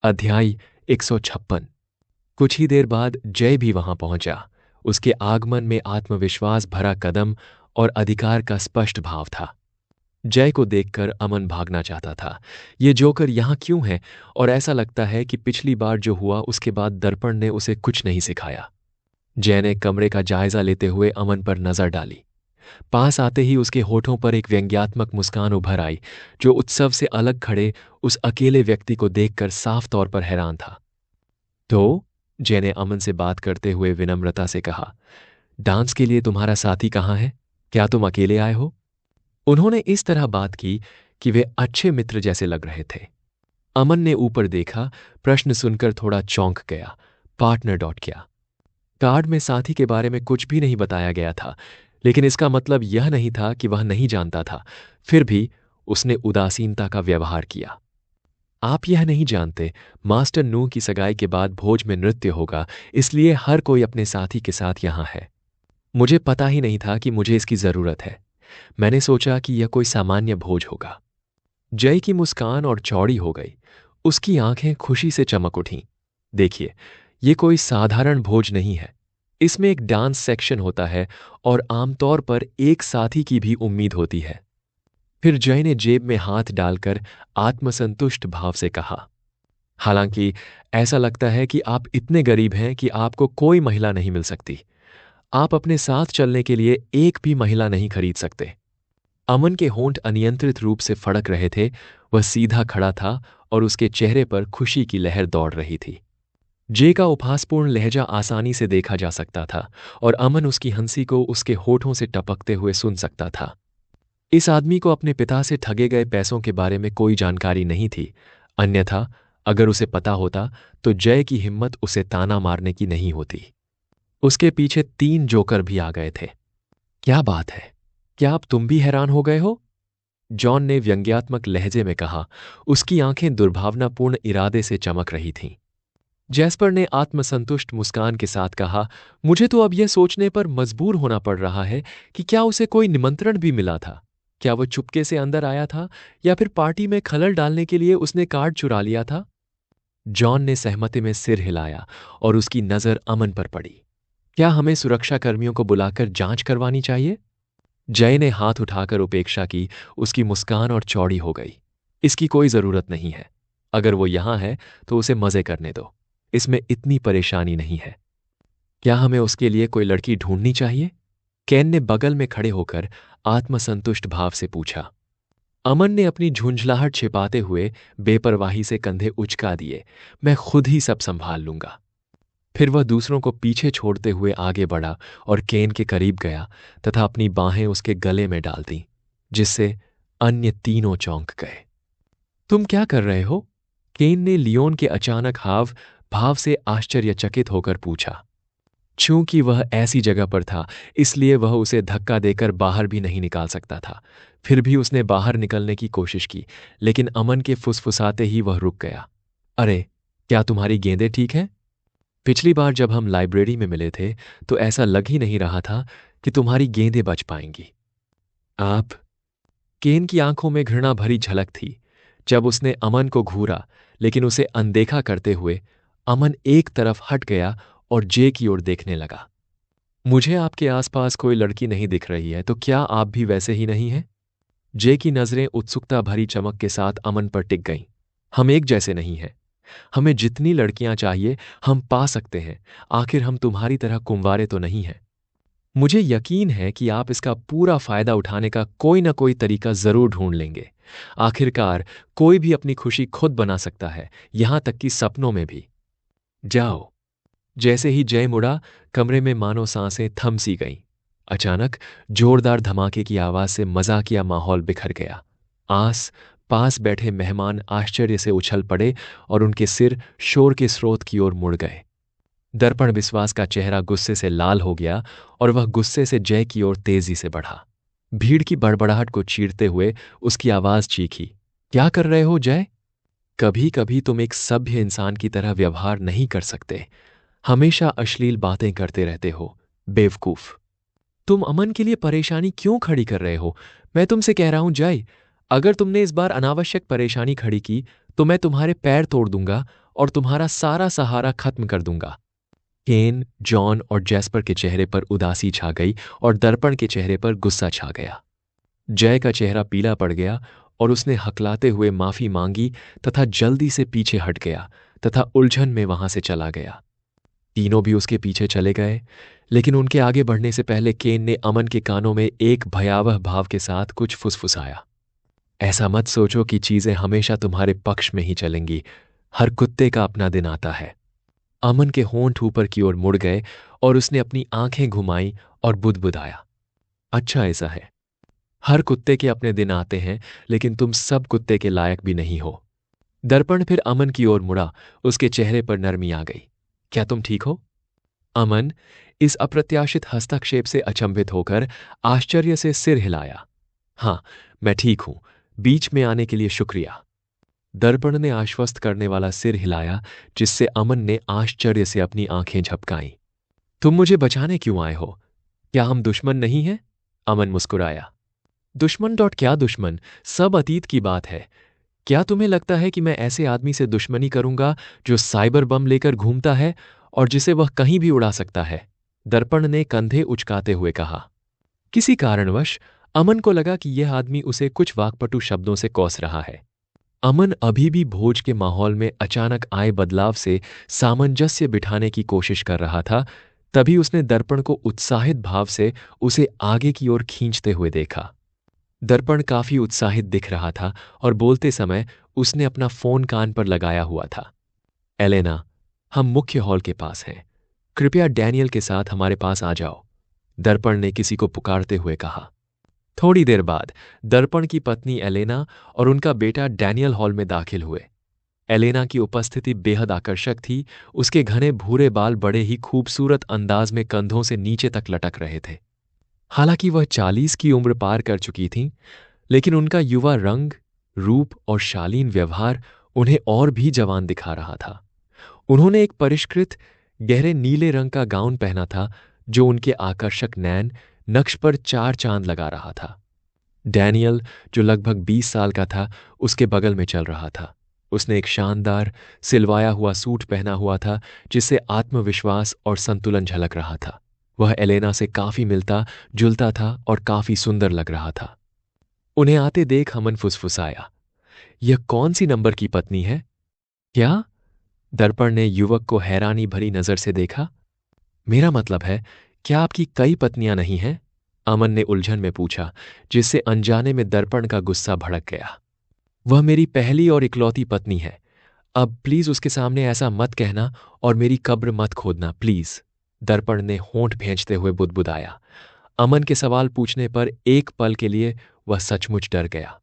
अध्याय 156। कुछ ही देर बाद जय भी वहां पहुंचा। उसके आगमन में आत्मविश्वास भरा कदम और अधिकार का स्पष्ट भाव था। जय को देखकर अमन भागना चाहता था। ये जोकर यहां क्यों है? और ऐसा लगता है कि पिछली बार जो हुआ उसके बाद दर्पण ने उसे कुछ नहीं सिखाया। जय ने कमरे का जायजा लेते हुए अमन पर नजर डाली। पास आते ही उसके होठों पर एक व्यंग्यात्मक मुस्कान उभर आई, जो उत्सव से अलग खड़े उस अकेले व्यक्ति को देखकर साफ तौर पर हैरान था। तो जय ने अमन से बात करते हुए विनम्रता से कहा, डांस के लिए तुम्हारा साथी कहाँ है? क्या तुम अकेले आए हो? उन्होंने इस तरह बात की कि वे अच्छे मित्र जैसे लग रहे थे। अमन ने ऊपर देखा। प्रश्न सुनकर थोड़ा चौंक गया। पार्टनर डॉट क्या? कार्ड में साथी के बारे में कुछ भी नहीं बताया गया था, लेकिन इसका मतलब यह नहीं था कि वह नहीं जानता था। फिर भी उसने उदासीनता का व्यवहार किया। आप यह नहीं जानते, मास्टर नूह की सगाई के बाद भोज में नृत्य होगा, इसलिए हर कोई अपने साथी के साथ यहां है। मुझे पता ही नहीं था कि मुझे इसकी जरूरत है। मैंने सोचा कि यह कोई सामान्य भोज होगा। जय की मुस्कान और चौड़ी हो गई। उसकी आंखें खुशी से चमक उठीं। देखिए, ये कोई साधारण भोज नहीं है। इसमें एक डांस सेक्शन होता है और आमतौर पर एक साथी की भी उम्मीद होती है। फिर जय ने जेब में हाथ डालकर आत्मसंतुष्ट भाव से कहा, हालांकि ऐसा लगता है कि आप इतने गरीब हैं कि आपको कोई महिला नहीं मिल सकती। आप अपने साथ चलने के लिए एक भी महिला नहीं खरीद सकते। अमन के होंठ अनियंत्रित रूप से फड़क रहे थे। वह सीधा खड़ा था और उसके चेहरे पर खुशी की लहर दौड़ रही थी। जे का उपहासपूर्ण लहजा आसानी से देखा जा सकता था और अमन उसकी हंसी को उसके होठों से टपकते हुए सुन सकता था। इस आदमी को अपने पिता से ठगे गए पैसों के बारे में कोई जानकारी नहीं थी। अन्यथा अगर उसे पता होता तो जय की हिम्मत उसे ताना मारने की नहीं होती। उसके पीछे 3 जोकर भी आ गए थे। क्या बात है? क्या अब तुम भी हैरान हो गए हो? जॉन ने व्यंग्यात्मक लहजे में कहा। उसकी आंखें दुर्भावनापूर्ण इरादे से चमक रही थीं। जैस्पर ने आत्मसंतुष्ट मुस्कान के साथ कहा, मुझे तो अब यह सोचने पर मजबूर होना पड़ रहा है कि क्या उसे कोई निमंत्रण भी मिला था। क्या वो चुपके से अंदर आया था या फिर पार्टी में खलल डालने के लिए उसने कार्ड चुरा लिया था? जॉन ने सहमति में सिर हिलाया और उसकी नजर अमन पर पड़ी। क्या हमें सुरक्षा कर्मियों को बुलाकर जांच करवानी चाहिए? जय ने हाथ उठाकर उपेक्षा की। उसकी मुस्कान और चौड़ी हो गई। इसकी कोई जरूरत नहीं है। अगर वो यहां है तो उसे मजे करने दो। इसमें इतनी परेशानी नहीं है। क्या हमें उसके लिए कोई लड़की ढूंढनी चाहिए? केन ने बगल में खड़े होकर आत्मसंतुष्ट भाव से पूछा। अमन ने अपनी झुंझलाहट छिपाते हुए बेपरवाही से कंधे उचका दिए। मैं खुद ही सब संभाल लूंगा। फिर वह दूसरों को पीछे छोड़ते हुए आगे बढ़ा और केन के करीब गया तथा अपनी बाहें उसके गले में डाल दी, जिससे अन्य तीनों चौंक गए। तुम क्या कर रहे हो? केन ने लियोन के अचानक हाव भाव से आश्चर्यचकित होकर पूछा। चूंकि वह ऐसी जगह पर था, इसलिए वह उसे धक्का देकर बाहर भी नहीं निकाल सकता था। फिर भी उसने बाहर निकलने की कोशिश की, लेकिन अमन के फुसफुसाते ही वह रुक गया। अरे, क्या तुम्हारी गेंदें ठीक हैं? पिछली बार जब हम लाइब्रेरी में मिले थे तो ऐसा लग ही नहीं रहा था कि तुम्हारी गेंदें बच पाएंगी। आप? केन की आंखों में घृणा भरी झलक थी जब उसने अमन को घूरा, लेकिन उसे अनदेखा करते हुए अमन एक तरफ हट गया और जे की ओर देखने लगा। मुझे आपके आसपास कोई लड़की नहीं दिख रही है, तो क्या आप भी वैसे ही नहीं हैं? जे की नजरें उत्सुकता भरी चमक के साथ अमन पर टिक गईं। हम एक जैसे नहीं हैं। हमें जितनी लड़कियां चाहिए हम पा सकते हैं। आखिर हम तुम्हारी तरह कुंवारे तो नहीं हैं। मुझे यकीन है कि आप इसका पूरा फायदा उठाने का कोई ना कोई तरीका जरूर ढूंढ लेंगे। आखिरकार कोई भी अपनी खुशी खुद बना सकता है, यहां तक कि सपनों में भी। जाओ। जैसे ही जय मुड़ा, कमरे में मानो सांसें थम सी गईं। अचानक जोरदार धमाके की आवाज से मजाकिया माहौल बिखर गया। आस पास बैठे मेहमान आश्चर्य से उछल पड़े और उनके सिर शोर के स्रोत की ओर मुड़ गए। दर्पण विश्वास का चेहरा गुस्से से लाल हो गया और वह गुस्से से जय की ओर तेजी से बढ़ा। भीड़ की बड़बड़ाहट को चीरते हुए उसकी आवाज चीखी, क्या कर रहे हो जय? कभी कभी तुम एक सभ्य इंसान की तरह व्यवहार नहीं कर सकते। हमेशा अश्लील बातें करते रहते हो, बेवकूफ। तुम अमन के लिए परेशानी क्यों खड़ी कर रहे हो? मैं तुमसे कह रहा हूं जय, अगर तुमने इस बार अनावश्यक परेशानी खड़ी की तो मैं तुम्हारे पैर तोड़ दूंगा और तुम्हारा सारा सहारा खत्म कर दूंगा। केन, जॉन और जैस्पर के चेहरे पर उदासी छा गई और दर्पण के चेहरे पर गुस्सा छा गया। जय का चेहरा पीला पड़ गया और उसने हकलाते हुए माफी मांगी तथा जल्दी से पीछे हट गया तथा उलझन में वहां से चला गया। तीनों भी उसके पीछे चले गए, लेकिन उनके आगे बढ़ने से पहले केन ने अमन के कानों में एक भयावह भाव के साथ कुछ फुसफुसाया। ऐसा मत सोचो कि चीजें हमेशा तुम्हारे पक्ष में ही चलेंगी। हर कुत्ते का अपना दिन आता है। अमन के होंठ ऊपर की ओर मुड़ गए और उसने अपनी आंखें घुमाई और बुदबुदाया, अच्छा ऐसा है। हर कुत्ते के अपने दिन आते हैं, लेकिन तुम सब कुत्ते के लायक भी नहीं हो। दर्पण फिर अमन की ओर मुड़ा। उसके चेहरे पर नरमी आ गई। क्या तुम ठीक हो? अमन इस अप्रत्याशित हस्तक्षेप से अचंभित होकर आश्चर्य से सिर हिलाया। हां, मैं ठीक हूं। बीच में आने के लिए शुक्रिया। दर्पण ने आश्वस्त करने वाला सिर हिलाया, जिससे अमन ने आश्चर्य से अपनी आंखें झपकाईं। तुम मुझे बचाने क्यों आए हो? क्या हम दुश्मन नहीं हैं? अमन मुस्कुराया। दुश्मन क्या दुश्मन, सब अतीत की बात है। क्या तुम्हें लगता है कि मैं ऐसे आदमी से दुश्मनी करूंगा जो साइबर बम लेकर घूमता है और जिसे वह कहीं भी उड़ा सकता है? दर्पण ने कंधे उचकाते हुए कहा। किसी कारणवश अमन को लगा कि यह आदमी उसे कुछ वाकपटु शब्दों से कौस रहा है। अमन अभी भी भोज के माहौल में अचानक आए बदलाव से सामंजस्य बिठाने की कोशिश कर रहा था। तभी उसने दर्पण को उत्साहित भाव से उसे आगे की ओर खींचते हुए देखा। दर्पण काफी उत्साहित दिख रहा था और बोलते समय उसने अपना फोन कान पर लगाया हुआ था। एलेना, हम मुख्य हॉल के पास हैं। कृपया डैनियल के साथ हमारे पास आ जाओ। दर्पण ने किसी को पुकारते हुए कहा। थोड़ी देर बाद दर्पण की पत्नी एलेना और उनका बेटा डैनियल हॉल में दाखिल हुए। एलेना की उपस्थिति बेहद आकर्षक थी। उसके घने भूरे बाल बड़े ही खूबसूरत अंदाज में कंधों से नीचे तक लटक रहे थे। हालांकि वह 40 की उम्र पार कर चुकी थीं, लेकिन उनका युवा रंग, रूप और शालीन व्यवहार उन्हें और भी जवान दिखा रहा था। उन्होंने एक परिष्कृत गहरे नीले रंग का गाउन पहना था, जो उनके आकर्षक नैन नक्श पर 4 चांद लगा रहा था। डैनियल, जो लगभग 20 साल का था, उसके बगल में चल रहा था। उसने एक शानदार सिलवाया हुआ सूट पहना हुआ था, जिससे आत्मविश्वास और संतुलन झलक रहा था। वह एलेना से काफी मिलता जुलता था और काफी सुंदर लग रहा था। उन्हें आते देख अमन फुसफुसाया, यह कौन सी नंबर की पत्नी है? क्या? दर्पण ने युवक को हैरानी भरी नजर से देखा। मेरा मतलब है, क्या आपकी कई पत्नियां नहीं हैं? अमन ने उलझन में पूछा, जिससे अनजाने में दर्पण का गुस्सा भड़क गया। वह मेरी पहली और इकलौती पत्नी है। अब प्लीज उसके सामने ऐसा मत कहना और मेरी कब्र मत खोदना, प्लीज। दर्पण ने होंठ भेंचते हुए बुदबुदाया। अमन के सवाल पूछने पर एक पल के लिए वह सचमुच डर गया।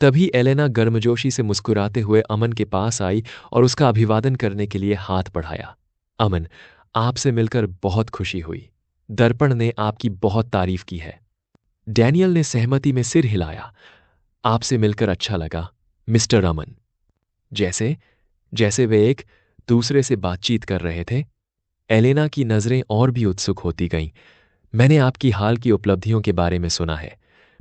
तभी एलेना गर्मजोशी से मुस्कुराते हुए अमन के पास आई और उसका अभिवादन करने के लिए हाथ बढ़ाया। अमन, आपसे मिलकर बहुत खुशी हुई। दर्पण ने आपकी बहुत तारीफ की है। डैनियल ने सहमति में सिर हिलाया। आपसे मिलकर अच्छा लगा, मिस्टर अमन। जैसे जैसे वे एक दूसरे से बातचीत कर रहे थे, एलेना की नजरें और भी उत्सुक होती गईं। मैंने आपकी हाल की उपलब्धियों के बारे में सुना है।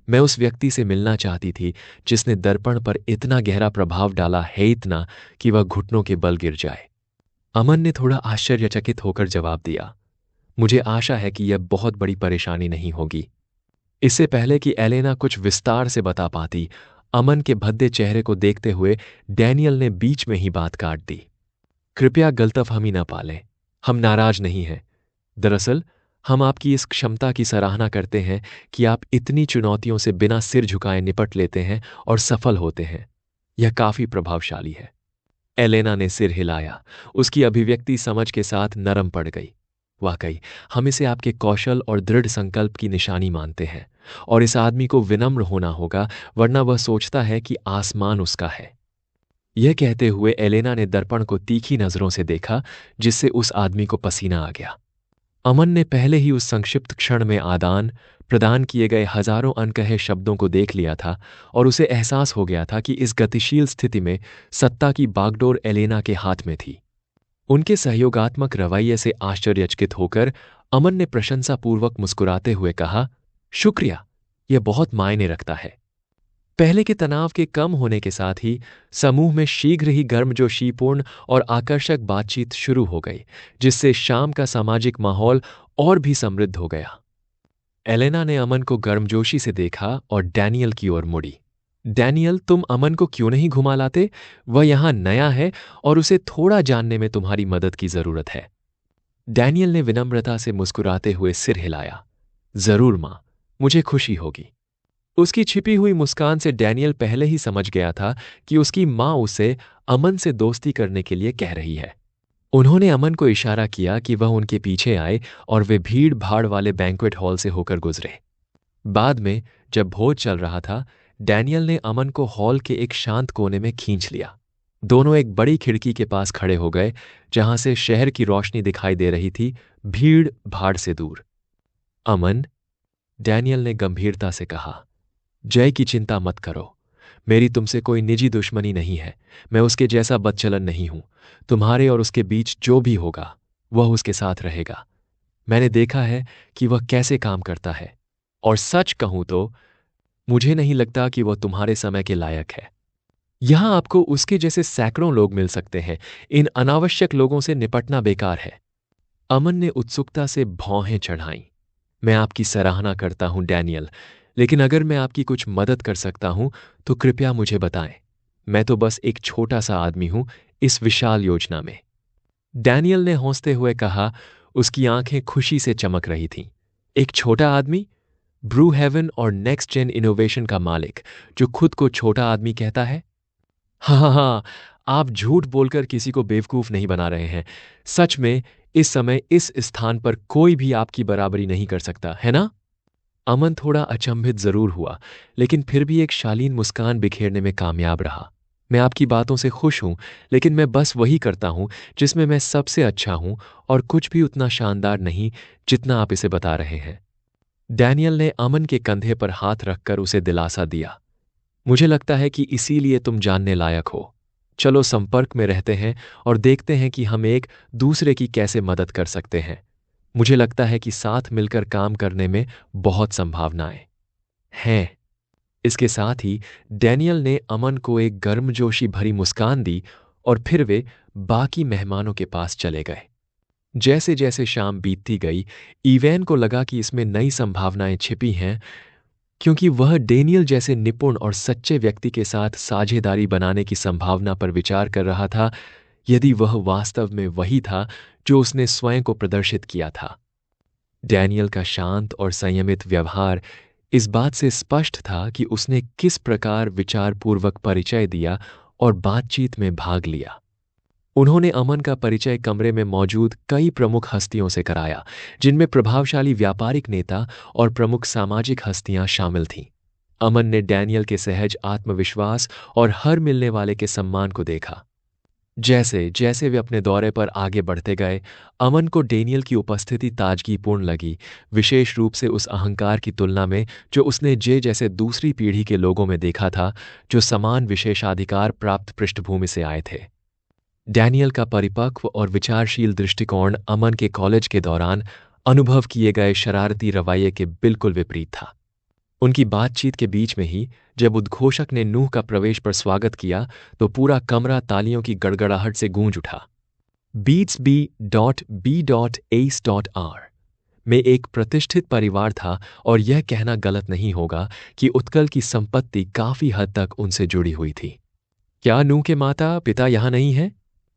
मैं उस व्यक्ति से मिलना चाहती थी जिसने दर्पण पर इतना गहरा प्रभाव डाला है, इतना कि वह घुटनों के बल गिर जाए। अमन ने थोड़ा आश्चर्यचकित होकर जवाब दिया, मुझे आशा है कि यह बहुत बड़ी परेशानी नहीं होगी। इससे पहले कि एलेना कुछ विस्तार से बता पाती, अमन के भद्दे चेहरे को देखते हुए डैनियल ने बीच में ही बात काट दी। कृपया गलतफहमी न पालें, हम नाराज नहीं हैं। दरअसल हम आपकी इस क्षमता की सराहना करते हैं कि आप इतनी चुनौतियों से बिना सिर झुकाए निपट लेते हैं और सफल होते हैं। यह काफी प्रभावशाली है। एलेना ने सिर हिलाया। उसकी अभिव्यक्ति समझ के साथ नरम पड़ गई। वाकई हम इसे आपके कौशल और दृढ़ संकल्प की निशानी मानते हैं, और इस आदमी को विनम्र होना होगा, वरना वह सोचता है कि आसमान उसका है। यह कहते हुए एलेना ने दर्पण को तीखी नजरों से देखा, जिससे उस आदमी को पसीना आ गया। अमन ने पहले ही उस संक्षिप्त क्षण में आदान प्रदान किए गए हजारों अनकहे शब्दों को देख लिया था, और उसे एहसास हो गया था कि इस गतिशील स्थिति में सत्ता की बागडोर एलेना के हाथ में थी। उनके सहयोगात्मक रवैये से आश्चर्यचकित होकर अमन ने प्रशंसापूर्वक मुस्कुराते हुए कहा, शुक्रिया, यह बहुत मायने रखता है। पहले के तनाव के कम होने के साथ ही समूह में शीघ्र ही गर्मजोशीपूर्ण और आकर्षक बातचीत शुरू हो गई, जिससे शाम का सामाजिक माहौल और भी समृद्ध हो गया। एलेना ने अमन को गर्मजोशी से देखा और डैनियल की ओर मुड़ी। डैनियल, तुम अमन को क्यों नहीं घुमा लाते? वह यहां नया है और उसे थोड़ा जानने में तुम्हारी मदद की जरूरत है। डैनियल ने विनम्रता से मुस्कुराते हुए सिर हिलाया। जरूर मां, मुझे खुशी होगी। उसकी छिपी हुई मुस्कान से डैनियल पहले ही समझ गया था कि उसकी मां उसे अमन से दोस्ती करने के लिए कह रही है। उन्होंने अमन को इशारा किया कि वह उनके पीछे आए और वे भीड़ भाड़ वाले बैंक्वेट हॉल से होकर गुजरे। बाद में जब भोज चल रहा था, डैनियल ने अमन को हॉल के एक शांत कोने में खींच लिया। दोनों एक बड़ी खिड़की के पास खड़े हो गए, जहां से शहर की रोशनी दिखाई दे रही थी, भीड़ भाड़ से दूर। अमन, डैनियल ने गंभीरता से कहा, जय की चिंता मत करो। मेरी तुमसे कोई निजी दुश्मनी नहीं है। मैं उसके जैसा बदचलन नहीं हूं। तुम्हारे और उसके बीच जो भी होगा वह उसके साथ रहेगा। मैंने देखा है कि वह कैसे काम करता है, और सच कहूं तो मुझे नहीं लगता कि वह तुम्हारे समय के लायक है। यहां आपको उसके जैसे सैकड़ों लोग मिल सकते हैं। इन अनावश्यक लोगों से निपटना बेकार है। अमन ने उत्सुकता से भौहें चढ़ाईं। मैं आपकी सराहना करता हूं डैनियल, लेकिन अगर मैं आपकी कुछ मदद कर सकता हूं तो कृपया मुझे बताएं। मैं तो बस एक छोटा सा आदमी हूं इस विशाल योजना में। डैनियल ने हंसते हुए कहा। उसकी आंखें खुशी से चमक रही थीं। एक छोटा आदमी? ब्रू हेवन और नेक्स्ट जेन इनोवेशन का मालिक, जो खुद को छोटा आदमी कहता है? हाँ हाँ, आप झूठ बोलकर किसी को बेवकूफ नहीं बना रहे हैं। सच में इस समय इस स्थान पर कोई भी आपकी बराबरी नहीं कर सकता, है ना? अमन थोड़ा अचंभित जरूर हुआ, लेकिन फिर भी एक शालीन मुस्कान बिखेरने में कामयाब रहा। मैं आपकी बातों से खुश हूं, लेकिन मैं बस वही करता हूं जिसमें मैं सबसे अच्छा हूं, और कुछ भी उतना शानदार नहीं जितना आप इसे बता रहे हैं। डैनियल ने अमन के कंधे पर हाथ रखकर उसे दिलासा दिया। मुझे लगता है कि इसीलिए तुम जानने लायक हो। चलो संपर्क में रहते हैं और देखते हैं कि हम एक दूसरे की कैसे मदद कर सकते हैं। मुझे लगता है कि साथ मिलकर काम करने में बहुत संभावनाएं हैं। इसके साथ ही डैनियल ने अमन को एक गर्मजोशी भरी मुस्कान दी और फिर वे बाकी मेहमानों के पास चले गए। जैसे जैसे शाम बीतती गई, इवैन को लगा कि इसमें नई संभावनाएं छिपी हैं, क्योंकि वह डैनियल जैसे निपुण और सच्चे व्यक्ति के साथ साझेदारी बनाने की संभावना पर विचार कर रहा था, यदि वह वास्तव में वही था जो उसने स्वयं को प्रदर्शित किया था। डैनियल का शांत और संयमित व्यवहार इस बात से स्पष्ट था कि उसने किस प्रकार विचारपूर्वक परिचय दिया और बातचीत में भाग लिया। उन्होंने अमन का परिचय कमरे में मौजूद कई प्रमुख हस्तियों से कराया, जिनमें प्रभावशाली व्यापारिक नेता और प्रमुख सामाजिक हस्तियां शामिल थीं। अमन ने डैनियल के सहज आत्मविश्वास और हर मिलने वाले के सम्मान को देखा। जैसे जैसे वे अपने दौरे पर आगे बढ़ते गए, अमन को डैनियल की उपस्थिति ताजगीपूर्ण लगी, विशेष रूप से उस अहंकार की तुलना में जो उसने जे जैसे दूसरी पीढ़ी के लोगों में देखा था, जो समान विशेषाधिकार प्राप्त पृष्ठभूमि से आए थे। डैनियल का परिपक्व और विचारशील दृष्टिकोण अमन के कॉलेज के दौरान अनुभव किए गए शरारती रवैये के बिल्कुल विपरीत था। उनकी बातचीत के बीच में ही जब उद्घोषक ने नूह का प्रवेश पर स्वागत किया तो पूरा कमरा तालियों की गड़गड़ाहट से गूंज उठा। beatsb.b.ace.r में एक प्रतिष्ठित परिवार था, और यह कहना गलत नहीं होगा कि उत्कल की संपत्ति काफी हद तक उनसे जुड़ी हुई थी। क्या नूह के माता पिता यहां नहीं हैं?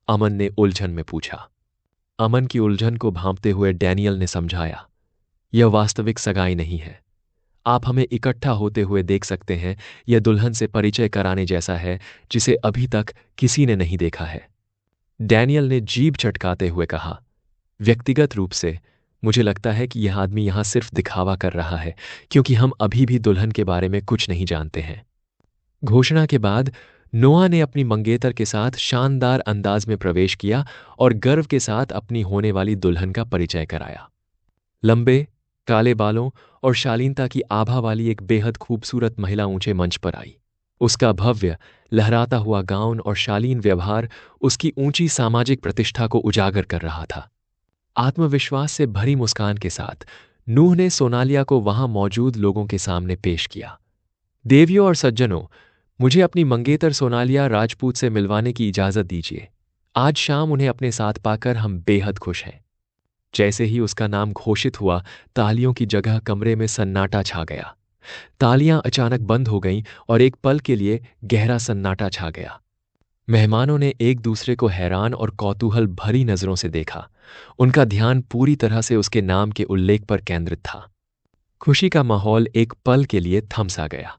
अमन ने उलझन में पूछा। अमन की उलझन को भांपते हुए डैनियल ने समझाया, यह वास्तविक सगाई नहीं है। आप हमें इकट्ठा होते हुए देख सकते हैं। यह दुल्हन से परिचय कराने जैसा है जिसे अभी तक किसी ने नहीं देखा है। डैनियल ने जीभ चटकाते हुए कहा, व्यक्तिगत रूप से मुझे लगता है कि यह आदमी यहां सिर्फ दिखावा कर रहा है, क्योंकि हम अभी भी दुल्हन के बारे में कुछ नहीं जानते हैं। घोषणा के बाद नोआ ने अपनी मंगेतर के साथ शानदार अंदाज में प्रवेश किया और गर्व के साथ अपनी होने वाली दुल्हन का परिचय कराया। लंबे काले बालों और शालीनता की आभा वाली एक बेहद खूबसूरत महिला ऊंचे मंच पर आई। उसका भव्य लहराता हुआ गाउन और शालीन व्यवहार उसकी ऊंची सामाजिक प्रतिष्ठा को उजागर कर रहा था। आत्मविश्वास से भरी मुस्कान के साथ नूह ने सोनालिया को वहां मौजूद लोगों के सामने पेश किया। देवियों और सज्जनों, मुझे अपनी मंगेतर सोनालिया राजपूत से मिलवाने की इजाजत दीजिए। आज शाम उन्हें अपने साथ पाकर हम बेहद खुश हैं। जैसे ही उसका नाम घोषित हुआ, तालियों की जगह कमरे में सन्नाटा छा गया। तालियां अचानक बंद हो गईं और एक पल के लिए गहरा सन्नाटा छा गया। मेहमानों ने एक दूसरे को हैरान और कौतूहल भरी नजरों से देखा। उनका ध्यान पूरी तरह से उसके नाम के उल्लेख पर केंद्रित था। खुशी का माहौल एक पल के लिए थम सा गया।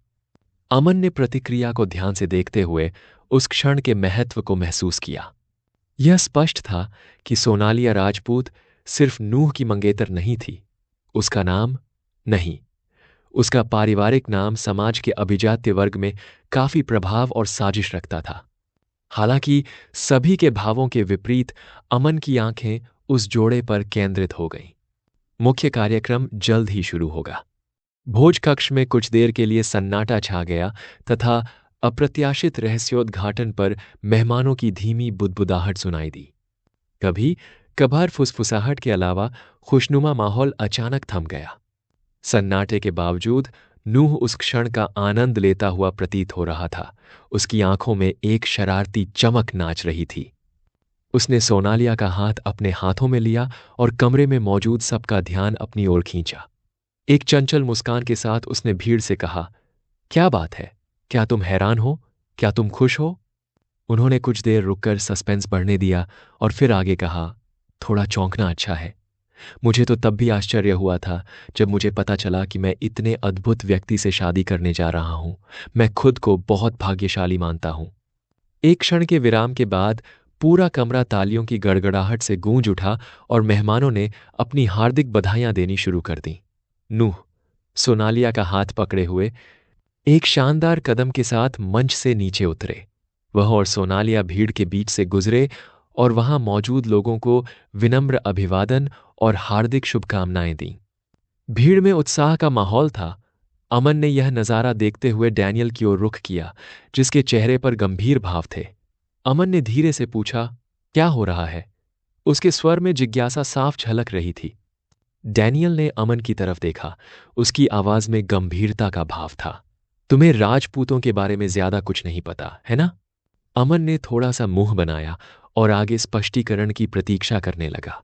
अमन ने प्रतिक्रिया को ध्यान से देखते हुए उस क्षण के महत्व को महसूस किया। यह स्पष्ट था कि सोनालिया राजपूत सिर्फ नूह की मंगेतर नहीं थी। उसका नाम नहीं, उसका पारिवारिक नाम समाज के अभिजात्य वर्ग में काफी प्रभाव और साजिश रखता था। हालांकि सभी के भावों के विपरीत अमन की आंखें उस जोड़े पर केंद्रित हो गईं। मुख्य कार्यक्रम जल्द ही शुरू होगा। भोज कक्ष में कुछ देर के लिए सन्नाटा छा गया तथा अप्रत्याशित रहस्योद्घाटन पर मेहमानों की धीमी बुदबुदाहट सुनाई दी। कभी कभार फुसफुसाहट के अलावा खुशनुमा माहौल अचानक थम गया। सन्नाटे के बावजूद नूह उस क्षण का आनंद लेता हुआ प्रतीत हो रहा था। उसकी आंखों में एक शरारती चमक नाच रही थी। उसने सोनालिया का हाथ अपने हाथों में लिया और कमरे में मौजूद सबका ध्यान अपनी ओर खींचा। एक चंचल मुस्कान के साथ उसने भीड़ से कहा, क्या बात है? क्या तुम हैरान हो? क्या तुम खुश हो? उन्होंने कुछ देर रुककर सस्पेंस बढ़ने दिया और फिर आगे कहा, थोड़ा चौंकना अच्छा है। मुझे तो तब भी आश्चर्य हुआ था जब मुझे पता चला कि मैं इतने अद्भुत व्यक्ति से शादी करने जा रहा हूं। मैं खुद को बहुत भाग्यशाली मानता हूं। एक क्षण के विराम के बाद पूरा कमरा तालियों की गड़गड़ाहट से गूंज उठा और मेहमानों ने अपनी हार्दिक बधाइयां देनी शुरू कर दी। नूह सोनालिया का हाथ पकड़े हुए एक शानदार कदम के साथ मंच से नीचे उतरे। वह और सोनालिया भीड़ के बीच से गुजरे और वहां मौजूद लोगों को विनम्र अभिवादन और हार्दिक शुभकामनाएं दीं। भीड़ में उत्साह का माहौल था। अमन ने यह नजारा देखते हुए डैनियल की ओर रुख किया, जिसके चेहरे पर गंभीर भाव थे। अमन ने धीरे से पूछा, क्या हो रहा है? उसके स्वर में जिज्ञासा साफ झलक रही थी। डैनियल ने अमन की तरफ देखा। उसकी आवाज में गंभीरता का भाव था। तुम्हें राजपूतों के बारे में ज्यादा कुछ नहीं पता, है ना? अमन ने थोड़ा सा मुंह बनाया और आगे स्पष्टीकरण की प्रतीक्षा करने लगा।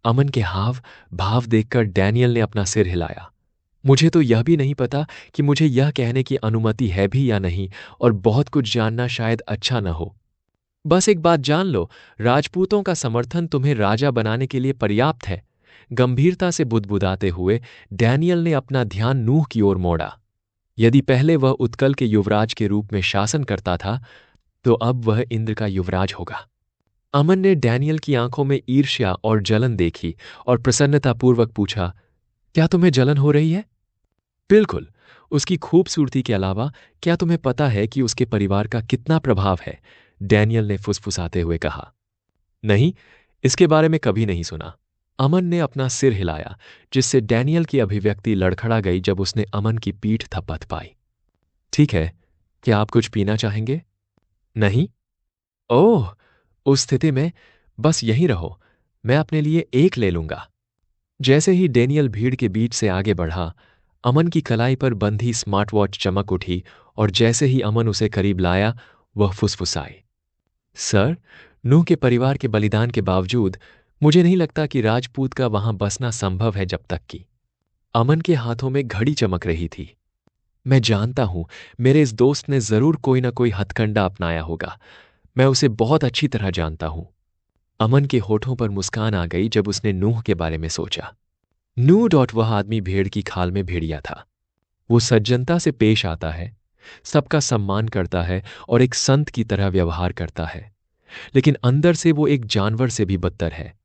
अमन के हाव भाव देखकर डैनियल ने अपना सिर हिलाया। मुझे तो यह भी नहीं पता कि मुझे यह कहने की अनुमति है भी या नहीं, और बहुत कुछ जानना शायद अच्छा न हो। बस एक बात जान लो, राजपूतों का समर्थन तुम्हें राजा बनाने के लिए पर्याप्त है। गंभीरता से बुदबुदाते हुए डैनियल ने अपना ध्यान नूह की ओर मोड़ा। यदि पहले वह उत्कल के युवराज के रूप में शासन करता था, तो अब वह इंद्र का युवराज होगा। अमन ने डैनियल की आंखों में ईर्ष्या और जलन देखी और प्रसन्नतापूर्वक पूछा, क्या तुम्हें जलन हो रही है? बिल्कुल। उसकी खूबसूरती के अलावा क्या तुम्हें पता है कि उसके परिवार का कितना प्रभाव है? डैनियल ने फुसफुसाते हुए कहा। नहीं, इसके बारे में कभी नहीं सुना। अमन ने अपना सिर हिलाया, जिससे डैनियल की अभिव्यक्ति लड़खड़ा गई जब उसने अमन की पीठ थपथपाई। ठीक है, क्या आप कुछ पीना चाहेंगे? नहीं? ओह, उस स्थिति में बस यहीं रहो, मैं अपने लिए एक ले लूंगा। जैसे ही डैनियल भीड़ के बीच से आगे बढ़ा, अमन की कलाई पर बंधी स्मार्ट वॉच चमक उठी और जैसे ही अमन उसे करीब लाया, वह फुसफुसाई। सर, नूह के परिवार के बलिदान के बावजूद मुझे नहीं लगता कि राजपूत का वहां बसना संभव है जब तक कि। अमन के हाथों में घड़ी चमक रही थी। मैं जानता हूं, मेरे इस दोस्त ने जरूर कोई ना कोई हथकंडा अपनाया होगा। मैं उसे बहुत अच्छी तरह जानता हूं। अमन के होठों पर मुस्कान आ गई जब उसने नूह के बारे में सोचा। वह आदमी भेड़ की खाल में भेड़िया था। वो सज्जनता से पेश आता है, सबका सम्मान करता है और एक संत की तरह व्यवहार करता है, लेकिन अंदर से वो एक जानवर से भी बदतर है।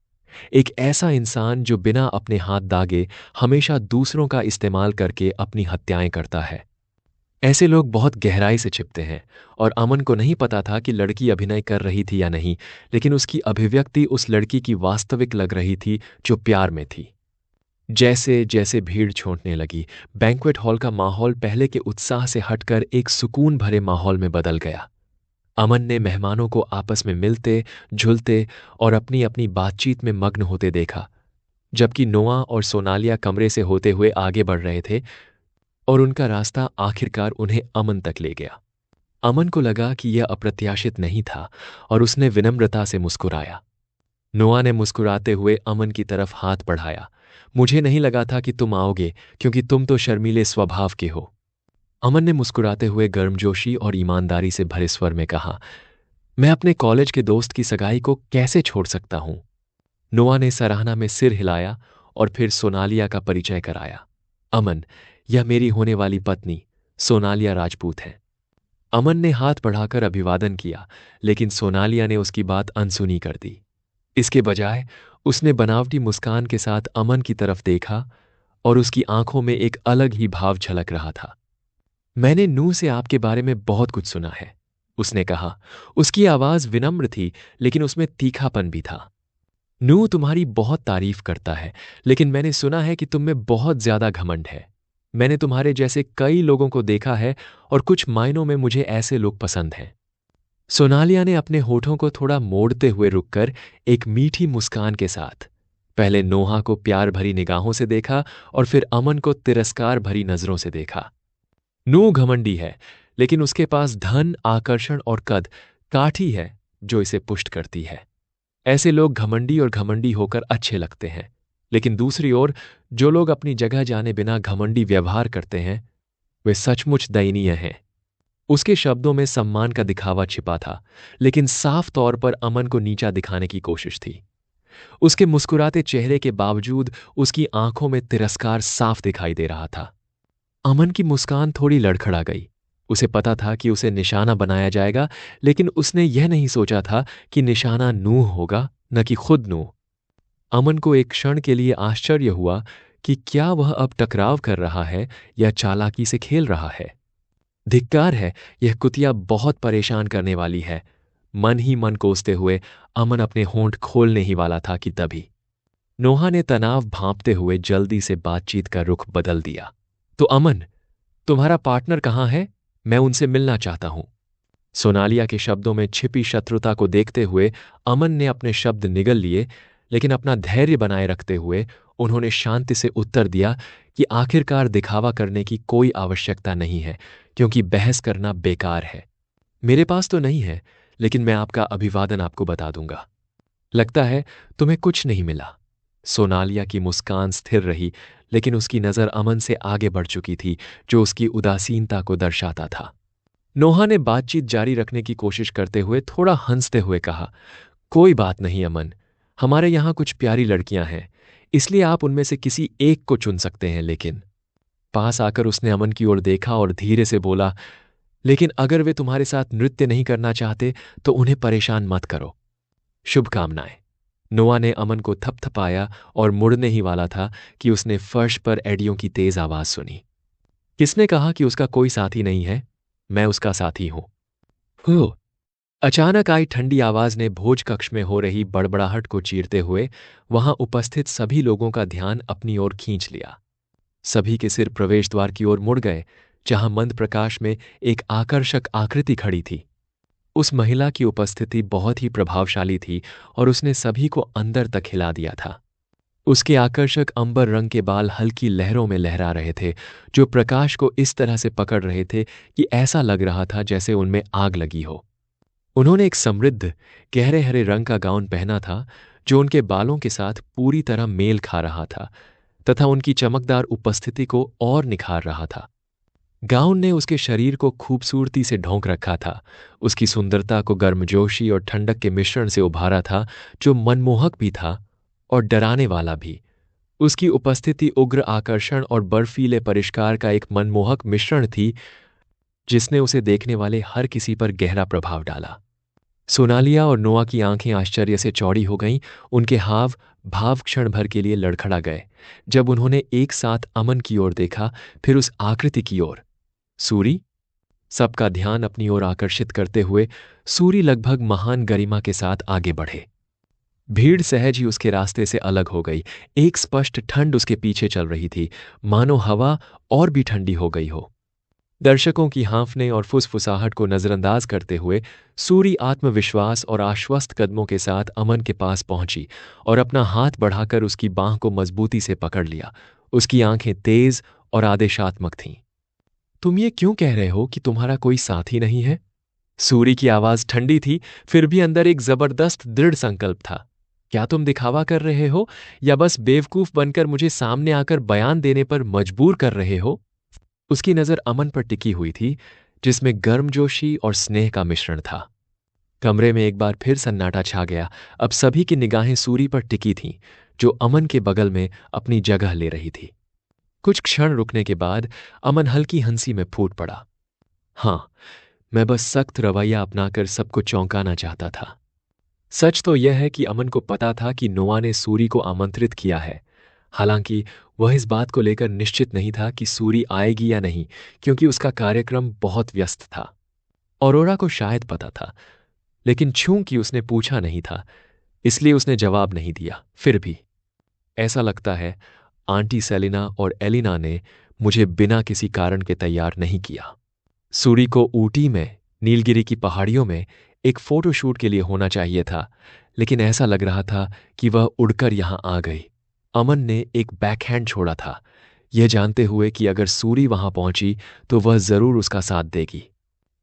एक ऐसा इंसान जो बिना अपने हाथ दागे हमेशा दूसरों का इस्तेमाल करके अपनी हत्याएं करता है। ऐसे लोग बहुत गहराई से छिपते हैं और अमन को नहीं पता था कि लड़की अभिनय कर रही थी या नहीं, लेकिन उसकी अभिव्यक्ति उस लड़की की वास्तविक लग रही थी जो प्यार में थी। जैसे जैसे भीड़ छूटने लगी, बैंक्वेट हॉल का माहौल पहले के उत्साह से हटकर एक सुकून भरे माहौल में बदल गया। अमन ने मेहमानों को आपस में मिलते, झुलते और अपनी अपनी बातचीत में मग्न होते देखा। जबकि नोआ और सोनालिया कमरे से होते हुए आगे बढ़ रहे थे, और उनका रास्ता आखिरकार उन्हें अमन तक ले गया। अमन को लगा कि यह अप्रत्याशित नहीं था और उसने विनम्रता से मुस्कुराया। नोआ ने मुस्कुराते हुए अमन की तरफ हाथ बढ़ाया। मुझे नहीं लगा था कि तुम आओगे, क्योंकि तुम तो शर्मीले स्वभाव के हो। अमन ने मुस्कुराते हुए गर्मजोशी और ईमानदारी से भरे स्वर में कहा, मैं अपने कॉलेज के दोस्त की सगाई को कैसे छोड़ सकता हूं। नोआ ने सराहना में सिर हिलाया और फिर सोनालिया का परिचय कराया। अमन, यह मेरी होने वाली पत्नी सोनालिया राजपूत है। अमन ने हाथ बढ़ाकर अभिवादन किया, लेकिन सोनालिया ने उसकी बात अनसुनी कर दी। इसके बजाय उसने बनावटी मुस्कान के साथ अमन की तरफ देखा और उसकी आंखों में एक अलग ही भाव झलक रहा था। मैंने नूह से आपके बारे में बहुत कुछ सुना है, उसने कहा। उसकी आवाज विनम्र थी, लेकिन उसमें तीखापन भी था। नूह तुम्हारी बहुत तारीफ करता है, लेकिन मैंने सुना है कि तुम में बहुत ज्यादा घमंड है। मैंने तुम्हारे जैसे कई लोगों को देखा है और कुछ मायनों में मुझे ऐसे लोग पसंद हैं। सोनालिया ने अपने होठों को थोड़ा मोड़ते हुए रुककर एक मीठी मुस्कान के साथ पहले नोहा को प्यार भरी निगाहों से देखा और फिर अमन को तिरस्कार भरी नजरों से देखा। नूह घमंडी है, लेकिन उसके पास धन, आकर्षण और कद काठी है जो इसे पुष्ट करती है। ऐसे लोग घमंडी और घमंडी होकर अच्छे लगते हैं, लेकिन दूसरी ओर जो लोग अपनी जगह जाने बिना घमंडी व्यवहार करते हैं, वे सचमुच दयनीय हैं। उसके शब्दों में सम्मान का दिखावा छिपा था, लेकिन साफ तौर पर अमन को नीचा दिखाने की कोशिश थी। उसके मुस्कुराते चेहरे के बावजूद उसकी आंखों में तिरस्कार साफ दिखाई दे रहा था। अमन की मुस्कान थोड़ी लड़खड़ा गई। उसे पता था कि उसे निशाना बनाया जाएगा, लेकिन उसने यह नहीं सोचा था कि निशाना नूह होगा, न कि खुद नूह। अमन को एक क्षण के लिए आश्चर्य हुआ कि क्या वह अब टकराव कर रहा है या चालाकी से खेल रहा है। धिक्कार है, यह कुतिया बहुत परेशान करने वाली है। मन ही मन कोसते हुए अमन अपने होंठ खोलने ही वाला था कि तभी नोहा ने तनाव भांपते हुए जल्दी से बातचीत का रुख बदल दिया। तो अमन, तुम्हारा पार्टनर कहाँ है? मैं उनसे मिलना चाहता हूं। सोनालिया के शब्दों में छिपी शत्रुता को देखते हुए अमन ने अपने शब्द निगल लिए, लेकिन अपना धैर्य बनाए रखते हुए उन्होंने शांति से उत्तर दिया कि आखिरकार दिखावा करने की कोई आवश्यकता नहीं है, क्योंकि बहस करना बेकार है। मेरे पास तो नहीं है, लेकिन मैं आपका अभिवादन आपको बता दूंगा। लगता है तुम्हें कुछ नहीं मिला। सोनालिया की मुस्कान स्थिर रही, लेकिन उसकी नजर अमन से आगे बढ़ चुकी थी, जो उसकी उदासीनता को दर्शाता था। नोहा ने बातचीत जारी रखने की कोशिश करते हुए थोड़ा हंसते हुए कहा, कोई बात नहीं अमन, हमारे यहां कुछ प्यारी लड़कियां हैं, इसलिए आप उनमें से किसी एक को चुन सकते हैं। लेकिन पास आकर उसने अमन की ओर देखा और धीरे से बोला, लेकिन अगर वे तुम्हारे साथ नृत्य नहीं करना चाहते तो उन्हें परेशान मत करो। शुभकामनाएं। नोआ ने अमन को थपथपाया और मुड़ने ही वाला था कि उसने फर्श पर एडियों की तेज आवाज सुनी। किसने कहा कि उसका कोई साथी नहीं है? मैं उसका साथी हूं। हो! अचानक आई ठंडी आवाज ने भोज कक्ष में हो रही बड़बड़ाहट को चीरते हुए वहां उपस्थित सभी लोगों का ध्यान अपनी ओर खींच लिया। सभी के सिर प्रवेश द्वार की ओर मुड़ गए, जहां मंद प्रकाश में एक आकर्षक आकृति खड़ी थी। उस महिला की उपस्थिति बहुत ही प्रभावशाली थी और उसने सभी को अंदर तक हिला दिया था। उसके आकर्षक अंबर रंग के बाल हल्की लहरों में लहरा रहे थे, जो प्रकाश को इस तरह से पकड़ रहे थे कि ऐसा लग रहा था जैसे उनमें आग लगी हो। उन्होंने एक समृद्ध गहरे हरे रंग का गाउन पहना था, जो उनके बालों के साथ पूरी तरह मेल खा रहा था तथा उनकी चमकदार उपस्थिति को और निखार रहा था। गाउन ने उसके शरीर को खूबसूरती से ढोंक रखा था, उसकी सुंदरता को गर्मजोशी और ठंडक के मिश्रण से उभारा था, जो मनमोहक भी था और डराने वाला भी। उसकी उपस्थिति उग्र आकर्षण और बर्फीले परिष्कार का एक मनमोहक मिश्रण थी, जिसने उसे देखने वाले हर किसी पर गहरा प्रभाव डाला। सोनालिया और नोआ की आंखें आश्चर्य से चौड़ी हो गईं, उनके हाव भाव क्षण भर के लिए लड़खड़ा गए जब उन्होंने एक साथ अमन की ओर देखा, फिर उस आकृति की ओर। सूरी? सबका ध्यान अपनी ओर आकर्षित करते हुए सूरी लगभग महान गरिमा के साथ आगे बढ़े। भीड़ सहज ही उसके रास्ते से अलग हो गई। एक स्पष्ट ठंड उसके पीछे चल रही थी, मानो हवा और भी ठंडी हो गई हो। दर्शकों की हांफने और फुसफुसाहट को नजरअंदाज करते हुए सूरी आत्मविश्वास और आश्वस्त कदमों के साथ अमन के पास पहुंची और अपना हाथ बढ़ाकर उसकी बांह को मजबूती से पकड़ लिया। उसकी आंखें तेज और आदेशात्मक थीं। तुम ये क्यों कह रहे हो कि तुम्हारा कोई साथी नहीं है? सूरी की आवाज ठंडी थी, फिर भी अंदर एक जबरदस्त दृढ़ संकल्प था। क्या तुम दिखावा कर रहे हो या बस बेवकूफ बनकर मुझे सामने आकर बयान देने पर मजबूर कर रहे हो? उसकी नजर अमन पर टिकी हुई थी, जिसमें गर्मजोशी और स्नेह का मिश्रण था। कमरे में एक बार फिर सन्नाटा छा गया। अब सभी की निगाहें सूरी पर टिकी थीं, जो अमन के बगल में अपनी जगह ले रही थी। कुछ क्षण रुकने के बाद अमन हल्की हंसी में फूट पड़ा। हां, मैं बस सख्त रवैया अपनाकर सबको चौंकाना चाहता था। सच तो यह है कि अमन को पता था कि नोआ ने सूरी को आमंत्रित किया है। हालांकि वह इस बात को लेकर निश्चित नहीं था कि सूरी आएगी या नहीं, क्योंकि उसका कार्यक्रम बहुत व्यस्त था। औरोरा को शायद पता था, लेकिन चूंकि उसने पूछा नहीं था, इसलिए उसने जवाब नहीं दिया। फिर भी ऐसा लगता है आंटी सेलिना और एलिना ने मुझे बिना किसी कारण के तैयार नहीं किया। सूरी को ऊटी में, नीलगिरी की पहाड़ियों में एक फोटोशूट के लिए होना चाहिए था, लेकिन ऐसा लग रहा था कि वह उड़कर यहां आ गई। अमन ने एक बैकहैंड छोड़ा था, यह जानते हुए कि अगर सूरी वहां पहुंची तो वह जरूर उसका साथ देगी।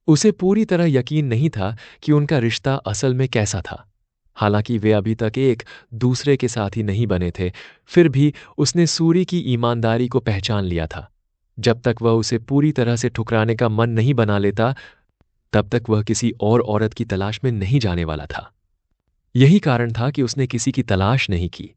उसे पूरी तरह यकीन नहीं था कि उनका रिश्ता असल में कैसा था। हालांकि वे अभी तक एक दूसरे के साथ ही नहीं बने थे, फिर भी उसने सूरी की ईमानदारी को पहचान लिया था। जब तक वह उसे पूरी तरह से ठुकराने का मन नहीं बना लेता, तब तक वह किसी और औरत की तलाश में नहीं जाने वाला था। यही कारण था कि उसने किसी की तलाश नहीं की।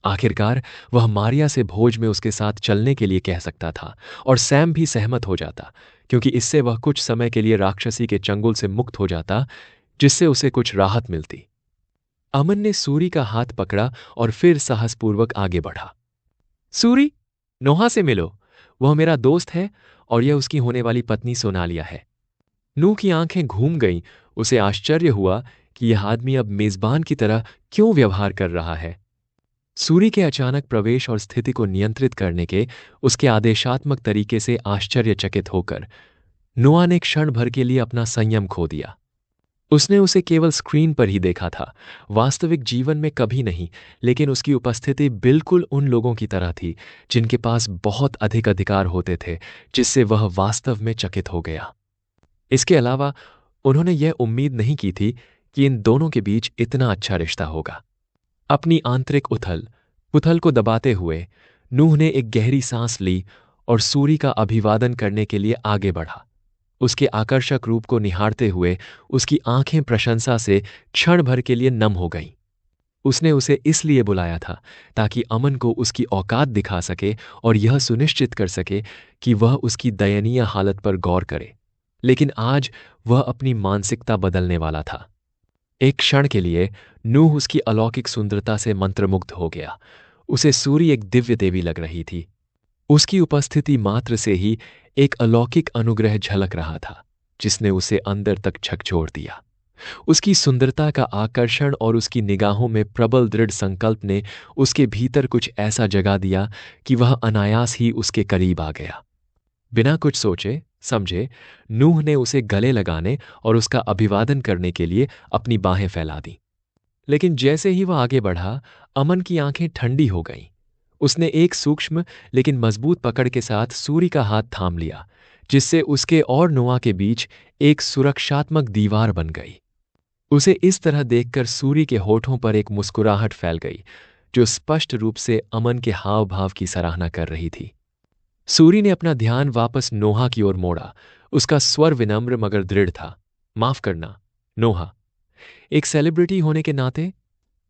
आखिरकार वह मारिया से भोज में उसके साथ चलने के लिए कह सकता था, और सैम भी सहमत हो जाता, क्योंकि इससे वह कुछ समय के लिए राक्षसी के चंगुल से मुक्त हो जाता, जिससे उसे कुछ राहत मिलती। अमन ने सूरी का हाथ पकड़ा और फिर साहसपूर्वक आगे बढ़ा। सूरी, नोहा से मिलो। वह मेरा दोस्त है और यह उसकी होने वाली पत्नी सोनालिया है। नूह की आंखें घूम गईं। उसे आश्चर्य हुआ कि यह आदमी अब मेजबान की तरह क्यों व्यवहार कर रहा है। सूरी के अचानक प्रवेश और स्थिति को नियंत्रित करने के उसके आदेशात्मक तरीके से आश्चर्यचकित होकर नोआ ने क्षण भर के लिए अपना संयम खो दिया। उसने उसे केवल स्क्रीन पर ही देखा था, वास्तविक जीवन में कभी नहीं, लेकिन उसकी उपस्थिति बिल्कुल उन लोगों की तरह थी जिनके पास बहुत अधिक अधिकार होते थे, जिससे वह वास्तव में चकित हो गया। इसके अलावा उन्होंने यह उम्मीद नहीं की थी कि इन दोनों के बीच इतना अच्छा रिश्ता होगा। अपनी आंतरिक उथल पुथल को दबाते हुए नूह ने एक गहरी सांस ली और सूरी का अभिवादन करने के लिए आगे बढ़ा। उसके आकर्षक रूप को निहारते हुए उसकी आंखें प्रशंसा से क्षण भर के लिए नम हो गईं। उसने उसे इसलिए बुलाया था ताकि अमन को उसकी औकात दिखा सके और यह सुनिश्चित कर सके कि वह उसकी दयनीय हालत पर गौर करे। लेकिन आज वह अपनी मानसिकता बदलने वाला था। एक क्षण के लिए नूह उसकी अलौकिक सुंदरता से मंत्रमुग्ध हो गया। उसे सूरी एक दिव्य देवी लग रही थी। उसकी उपस्थिति मात्र से ही एक अलौकिक अनुग्रह झलक रहा था, जिसने उसे अंदर तक झकझोर दिया। उसकी सुंदरता का आकर्षण और उसकी निगाहों में प्रबल दृढ़ संकल्प ने उसके भीतर कुछ ऐसा जगा दिया कि वह अनायास ही उसके करीब आ गया। बिना कुछ सोचे समझे नूह ने उसे गले लगाने और उसका अभिवादन करने के लिए अपनी बाहें फैला दी। लेकिन जैसे ही वह आगे बढ़ा, अमन की आंखें ठंडी हो गईं। उसने एक सूक्ष्म लेकिन मजबूत पकड़ के साथ सूरी का हाथ थाम लिया, जिससे उसके और नोआ के बीच एक सुरक्षात्मक दीवार बन गई। उसे इस तरह देखकर सूरी के होठों पर एक मुस्कुराहट फैल गई, जो स्पष्ट रूप से अमन के हाव भाव की सराहना कर रही थी। सूरी ने अपना ध्यान वापस नोहा की ओर मोड़ा। उसका स्वर विनम्र मगर दृढ़ था। माफ करना नोहा, एक सेलिब्रिटी होने के नाते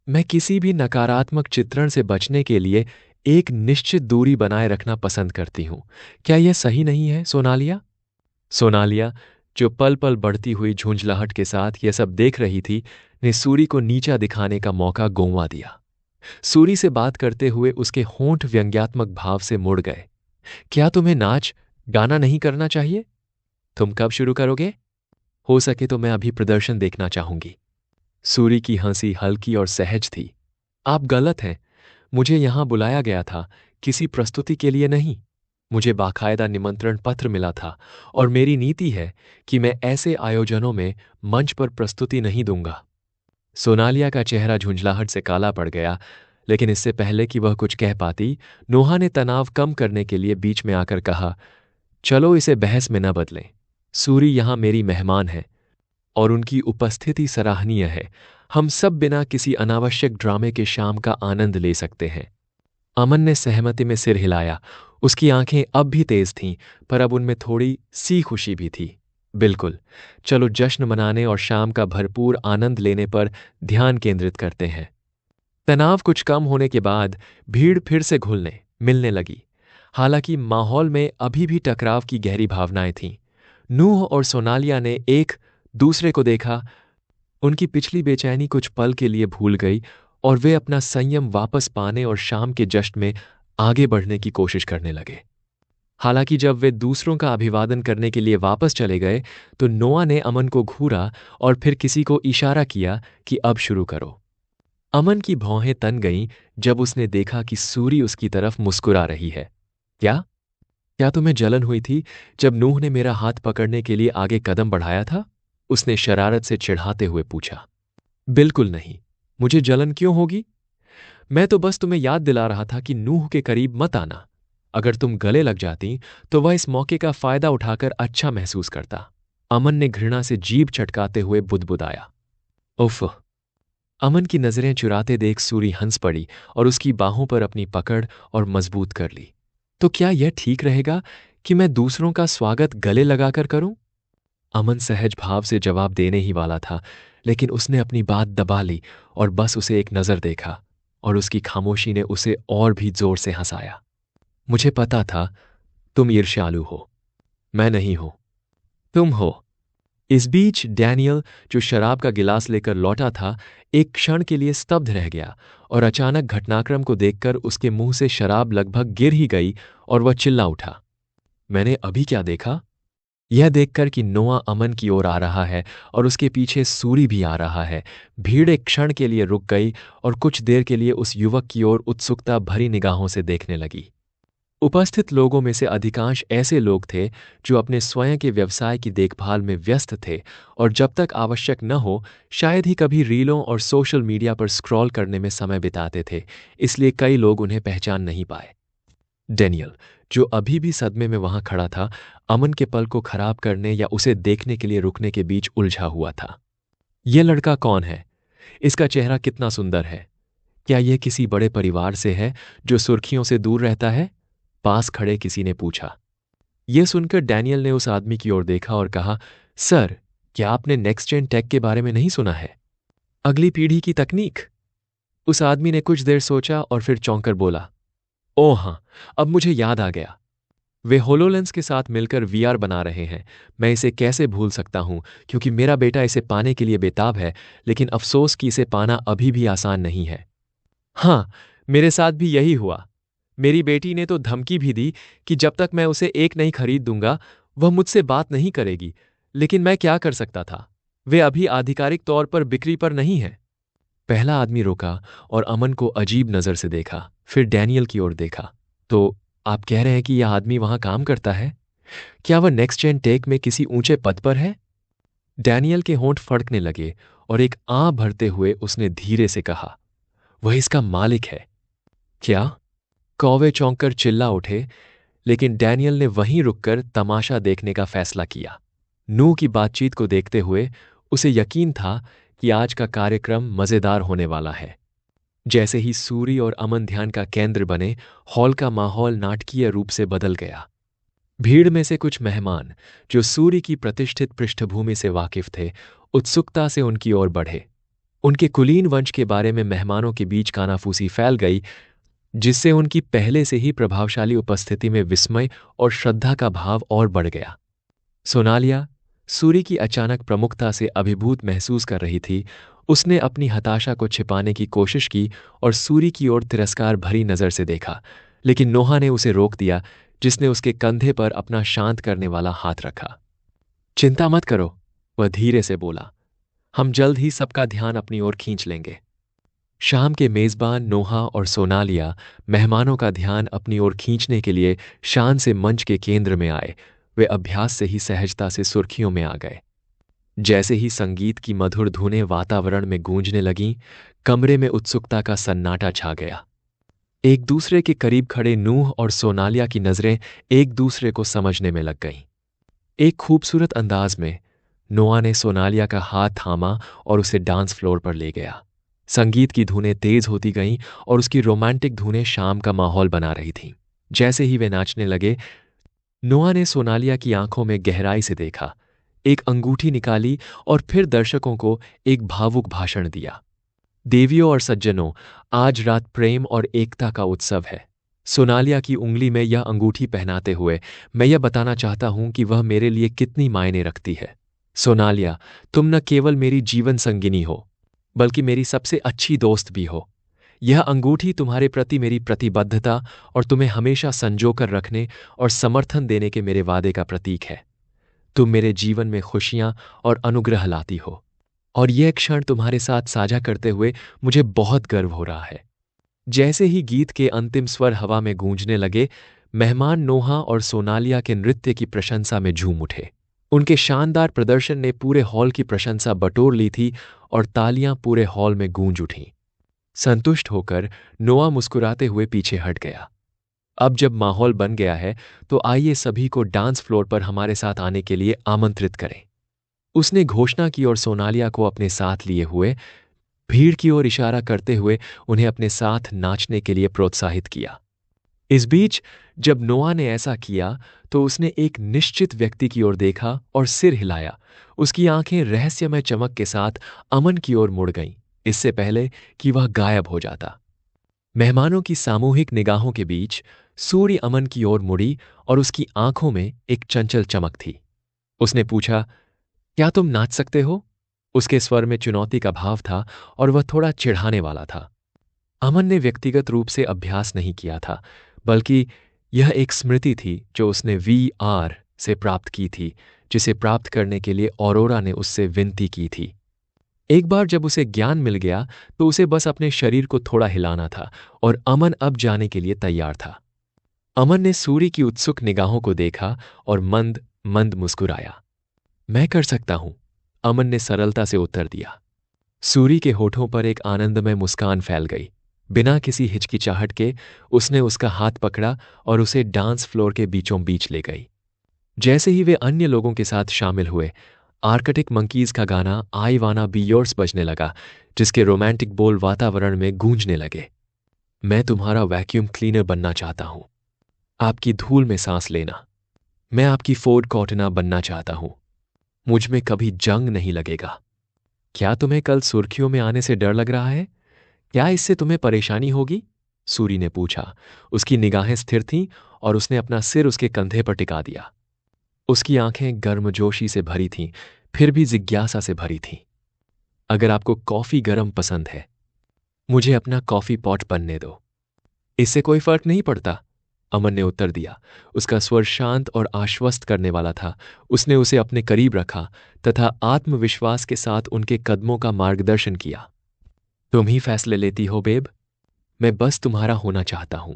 मैं किसी भी नकारात्मक चित्रण से बचने के लिए एक निश्चित दूरी बनाए रखना पसंद करती हूं। क्या यह सही नहीं है सोनालिया? सोनालिया, जो पल पल बढ़ती हुई झुंझलाहट के साथ यह सब देख रही थी, ने सूरी को नीचा दिखाने का मौका गंवा दिया। सूरी से बात करते हुए उसके होंठ व्यंग्यात्मक भाव से मुड़ गए। क्या तुम्हें नाच गाना नहीं करना चाहिए? तुम कब शुरू करोगे? हो सके तो मैं अभी प्रदर्शन देखना चाहूंगी। सूरी की हंसी हल्की और सहज थी। आप गलत हैं। मुझे यहां बुलाया गया था, किसी प्रस्तुति के लिए नहीं। मुझे बाकायदा निमंत्रण पत्र मिला था और मेरी नीति है कि मैं ऐसे आयोजनों में मंच पर प्रस्तुति नहीं दूंगा। सोनालिया का चेहरा झुंझलाहट से काला पड़ गया, लेकिन इससे पहले कि वह कुछ कह पाती, नोहा ने तनाव कम करने के लिए बीच में आकर कहा, चलो इसे बहस में न बदलें। सूरी यहाँ मेरी मेहमान है और उनकी उपस्थिति सराहनीय है। हम सब बिना किसी अनावश्यक ड्रामे के शाम का आनंद ले सकते हैं। अमन ने सहमति में सिर हिलाया। उसकी आंखें अब भी तेज थीं, पर अब उनमें थोड़ी सी खुशी भी थी। बिल्कुल, चलो जश्न मनाने और शाम का भरपूर आनंद लेने पर ध्यान केंद्रित करते हैं। तनाव कुछ कम होने के बाद भीड़ फिर से घुलने मिलने लगी। हालांकि माहौल में अभी भी टकराव की गहरी भावनाएं थीं। नूह और सोनालिया ने एक दूसरे को देखा। उनकी पिछली बेचैनी कुछ पल के लिए भूल गई और वे अपना संयम वापस पाने और शाम के जश्न में आगे बढ़ने की कोशिश करने लगे। हालांकि जब वे दूसरों का अभिवादन करने के लिए वापस चले गए तो नोआ ने अमन को घूरा और फिर किसी को इशारा किया कि अब शुरू करो। अमन की भौहें तन गईं जब उसने देखा कि सूरी उसकी तरफ मुस्कुरा रही है। क्या क्या तुम्हें जलन हुई थी जब नूह ने मेरा हाथ पकड़ने के लिए आगे कदम बढ़ाया था? उसने शरारत से चिढ़ाते हुए पूछा। बिल्कुल नहीं, मुझे जलन क्यों होगी? मैं तो बस तुम्हें याद दिला रहा था कि नूह के करीब मत आना। अगर तुम गले लग जाती तो वह इस मौके का फायदा उठाकर अच्छा महसूस करता। अमन ने घृणा से जीभ चटकाते हुए बुदबुदाया। उफ! अमन की नजरें चुराते देख सूरी हंस पड़ी और उसकी बाहों पर अपनी पकड़ और मजबूत कर ली। तो क्या यह ठीक रहेगा कि मैं दूसरों का स्वागत गले लगाकर करूं? अमन सहज भाव से जवाब देने ही वाला था, लेकिन उसने अपनी बात दबा ली और बस उसे एक नजर देखा और उसकी खामोशी ने उसे और भी जोर से हंसाया। मुझे पता था तुम ईर्ष्यालु हो। मैं नहीं हूं, तुम हो। इस बीच डैनियल, जो शराब का गिलास लेकर लौटा था, एक क्षण के लिए स्तब्ध रह गया और अचानक घटनाक्रम को देखकर उसके मुंह से शराब लगभग गिर ही गई और वह चिल्ला उठा। मैंने अभी क्या देखा? यह देखकर कि नोआ अमन की ओर आ रहा है और उसके पीछे सूरी भी आ रहा है, भीड़ एक क्षण के लिए रुक गई और कुछ देर के लिए उस युवक की ओर उत्सुकता भरी निगाहों से देखने लगी। उपस्थित लोगों में से अधिकांश ऐसे लोग थे जो अपने स्वयं के व्यवसाय की देखभाल में व्यस्त थे और जब तक आवश्यक न हो शायद ही कभी रीलों और सोशल मीडिया पर स्क्रॉल करने में समय बिताते थे, इसलिए कई लोग उन्हें पहचान नहीं पाए। डैनियल, जो अभी भी सदमे में वहां खड़ा था, अमन के पल को खराब करने या उसे देखने के लिए रुकने के बीच उलझा हुआ था। यह लड़का कौन है? इसका चेहरा कितना सुंदर है? क्या यह किसी बड़े परिवार से है जो सुर्खियों से दूर रहता है? पास खड़े किसी ने पूछा। यह सुनकर डैनियल ने उस आदमी की ओर देखा और कहा, सर, क्या आपने नेक्स्ट जेन टेक के बारे में नहीं सुना है? अगली पीढ़ी की तकनीक? उस आदमी ने कुछ देर सोचा और फिर चौंकर बोला, ओह हाँ, अब मुझे याद आ गया। वे होलोलेंस के साथ मिलकर वीआर बना रहे हैं। मैं इसे कैसे भूल सकता हूं, क्योंकि मेरा बेटा इसे पाने के लिए बेताब है, लेकिन अफसोस कि इसे पाना अभी भी आसान नहीं है। हाँ, मेरे साथ भी यही हुआ। मेरी बेटी ने तो धमकी भी दी कि जब तक मैं उसे एक नहीं खरीद दूंगा वह मुझसे बात नहीं करेगी, लेकिन मैं क्या कर सकता था? वे अभी आधिकारिक तौर पर बिक्री पर नहीं है। पहला आदमी रुका और अमन को अजीब नजर से देखा, फिर डैनियल की ओर देखा। तो आप कह रहे हैं कि यह आदमी वहां काम करता है? क्या वह नेक्स्ट जेन टेक में किसी ऊंचे पद पर है? डैनियल के होंठ फड़कने लगे और एक आं भरते हुए उसने धीरे से कहा, वह इसका मालिक है। क्या? कौवे चौंक कर चिल्ला उठे, लेकिन डैनियल ने वहीं रुककर तमाशा देखने का फैसला किया। नूह की बातचीत को देखते हुए उसे यकीन था कि आज का कार्यक्रम मजेदार होने वाला है। जैसे ही सूरी और अमन ध्यान का केंद्र बने, हॉल का माहौल नाटकीय रूप से बदल गया। भीड़ में से कुछ मेहमान, जो सूरी की प्रतिष्ठित पृष्ठभूमि से वाकिफ थे, उत्सुकता से उनकी ओर बढ़े। उनके कुलीन वंश के बारे में मेहमानों के बीच कानाफूसी फैल गई, जिससे उनकी पहले से ही प्रभावशाली उपस्थिति में विस्मय और श्रद्धा का भाव और बढ़ गया। सोनालिया, सूरी की अचानक प्रमुखता से अभिभूत महसूस कर रही थी। उसने अपनी हताशा को छिपाने की कोशिश की और सूरी की ओर तिरस्कार भरी नजर से देखा, लेकिन नोहा ने उसे रोक दिया, जिसने उसके कंधे पर अपना शांत करने वाला हाथ रखा। चिंता मत करो, वह धीरे से बोला, हम जल्द ही सबका ध्यान अपनी ओर खींच लेंगे। शाम के मेजबान नोहा और सोनालिया मेहमानों का ध्यान अपनी ओर खींचने के लिए शान से मंच के केंद्र में आए। वे अभ्यास से ही सहजता से सुर्खियों में आ गए। जैसे ही संगीत की मधुर धुनें वातावरण में गूंजने लगीं, कमरे में उत्सुकता का सन्नाटा छा गया। एक दूसरे के करीब खड़े नूह और सोनालिया की नजरें एक दूसरे को समझने में लग गईं। एक खूबसूरत अंदाज में नोआ ने सोनालिया का हाथ थामा और उसे डांस फ्लोर पर ले गया। संगीत की धुनें तेज होती गईं और उसकी रोमांटिक धुनें शाम का माहौल बना रही थीं। जैसे ही वे नाचने लगे, नोआ ने सोनालिया की आंखों में गहराई से देखा, एक अंगूठी निकाली और फिर दर्शकों को एक भावुक भाषण दिया। देवियों और सज्जनों, आज रात प्रेम और एकता का उत्सव है। सोनालिया की उंगली में यह अंगूठी पहनाते हुए मैं यह बताना चाहता हूं कि वह मेरे लिए कितनी मायने रखती है। सोनालिया, तुम न केवल मेरी जीवन संगिनी हो, बल्कि मेरी सबसे अच्छी दोस्त भी हो। यह अंगूठी तुम्हारे प्रति मेरी प्रतिबद्धता और तुम्हें हमेशा संजोकर रखने और समर्थन देने के मेरे वादे का प्रतीक है। तुम मेरे जीवन में खुशियां और अनुग्रह लाती हो, और यह क्षण तुम्हारे साथ साझा करते हुए मुझे बहुत गर्व हो रहा है। जैसे ही गीत के अंतिम स्वर हवा में गूंजने लगे, मेहमान नोहा और सोनालिया के नृत्य की प्रशंसा में झूम उठे। उनके शानदार प्रदर्शन ने पूरे हॉल की प्रशंसा बटोर ली थी और तालियां पूरे हॉल में गूंज उठीं। संतुष्ट होकर नोआ मुस्कुराते हुए पीछे हट गया। अब जब माहौल बन गया है, तो आइए सभी को डांस फ्लोर पर हमारे साथ आने के लिए आमंत्रित करें। उसने घोषणा की और सोनालिया को अपने साथ लिए हुए भीड़ की ओर इशारा करते हुए उन्हें अपने साथ नाचने के लिए प्रोत्साहित किया। इस बीच जब नोआ ने ऐसा किया, तो उसने एक निश्चित व्यक्ति की ओर देखा और सिर हिलाया। उसकी आंखें रहस्यमय चमक के साथ अमन की ओर मुड़ गईं, इससे पहले कि वह गायब हो जाता। मेहमानों की सामूहिक निगाहों के बीच सूर्य अमन की ओर मुड़ी और उसकी आंखों में एक चंचल चमक थी। उसने पूछा, क्या तुम नाच सकते हो? उसके स्वर में चुनौती का भाव था और वह थोड़ा चिढ़ाने वाला था। अमन ने व्यक्तिगत रूप से अभ्यास नहीं किया था, बल्कि यह एक स्मृति थी जो उसने VR से प्राप्त की थी, जिसे प्राप्त करने के लिए ऑरोरा ने उससे विनती की थी। एक बार जब उसे ज्ञान मिल गया, तो उसे बस अपने शरीर को थोड़ा हिलाना था और अमन अब जाने के लिए तैयार था। अमन ने सूर्य की उत्सुक निगाहों को देखा और मंद मंद मुस्कुराया। मैं कर सकता हूं, अमन ने सरलता से उत्तर दिया। सूरी के होठों पर एक आनंदमय मुस्कान फैल गई। बिना किसी हिचकिचाहट के उसने उसका हाथ पकड़ा और उसे डांस फ्लोर के बीचों बीच ले गई। जैसे ही वे अन्य लोगों के साथ शामिल हुए, आर्कटिक मंकीज का गाना आई वाना बी योर्स बजने लगा, जिसके रोमांटिक बोल वातावरण में गूंजने लगे। मैं तुम्हारा वैक्यूम क्लीनर बनना चाहता हूं, आपकी धूल में सांस लेना। मैं आपकी फोर्ड कॉटना बनना चाहता हूं, मुझ में कभी जंग नहीं लगेगा। क्या तुम्हें कल सुर्खियों में आने से डर लग रहा है? क्या इससे तुम्हें परेशानी होगी? सूरी ने पूछा। उसकी निगाहें स्थिर थीं और उसने अपना सिर उसके कंधे पर टिका दिया। उसकी आंखें गर्मजोशी से भरी थीं, फिर भी जिज्ञासा से भरी थीं। अगर आपको कॉफी गर्म पसंद है, मुझे अपना कॉफी पॉट बनने दो। इससे कोई फर्क नहीं पड़ता, अमन ने उत्तर दिया। उसका स्वर शांत और आश्वस्त करने वाला था। उसने उसे अपने करीब रखा तथा आत्मविश्वास के साथ उनके कदमों का मार्गदर्शन किया। तुम ही फैसले लेती हो बेब, मैं बस तुम्हारा होना चाहता हूं।